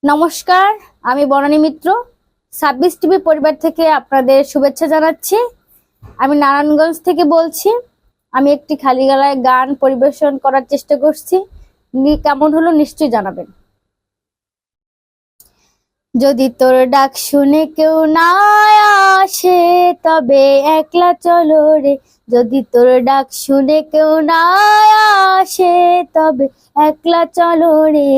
নমস্কার, আমি বনানী মিত্র 26 টিভি পরিবার থেকে আপনাদের শুভেচ্ছা জানাচ্ছি। আমি নারায়ণগঞ্জ থেকে বলছি। আমি একটি খালি গলায় গান পরিবেশন করার চেষ্টা করছি। কেমন হলো নিশ্চয়ই জানাবেন। যদি তোর ডাক শুনে কেউ না আসে তবে একলা চলো রে। যদি তোর ডাক শুনে কেউ না আসে তবে একলা চলো রে।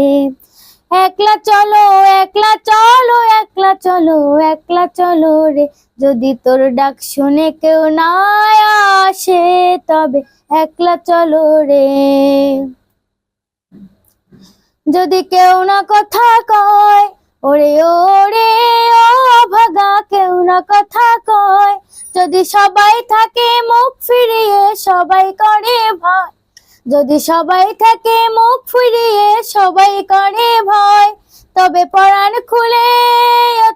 একলা চলো, একলা চলো, একলা চলো, একলা চলো রে। যদি তোর ডাক শুনে কেউ না আসে তবে একলা চলো রে। যদি কেউ না কথা কয়, ওরে ওরে ও ভাগা, কেউ না কথা কয়। যদি সবাই থাকে মুখ ফিরিয়ে সবাই করে ভয়। যদি সবাই থাকে মুখ ফিরিয়ে সবাই করে ভয়, তবে পরাণ খুলে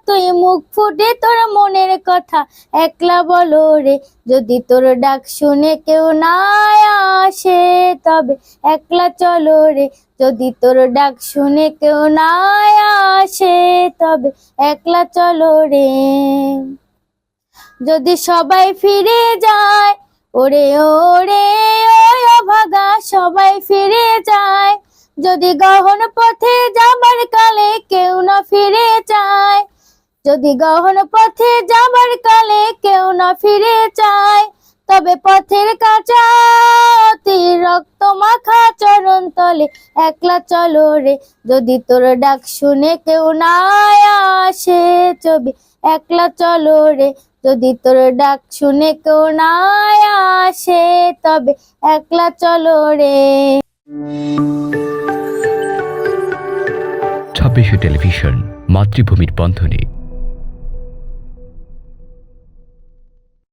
তুই মুখ ফুটে তোর মনের কথা একলা বলো রে। যদি তোর ডাক শুনে কেউ না আসে তবে একলা চলো রে। যদি তোর ডাক শুনে কেউ না আসে তবে একলা চলো রে। যদি সবাই ফিরে যায়, ওরে ওরে ওই অভাগা, সবাই ফিরে যায়। যদি গহন পথে যাবার কালে কেউ না ফিরে যায়, যদি গহন পথে যাবার কালে কেউ না ফিরে যায়, তবে পথের কাঁচা অতি রক্ত মাখা চরণ তলে একলা চলো রে। যদি তোর ডাক শুনে কেউ না আসে তবে একলা চলো রে। যদি তোর ডাক শুনে কেউ না আসে তবে একলা চলো রে। 26 টেলিভিশন, মাতৃভূমির বন্ধনে।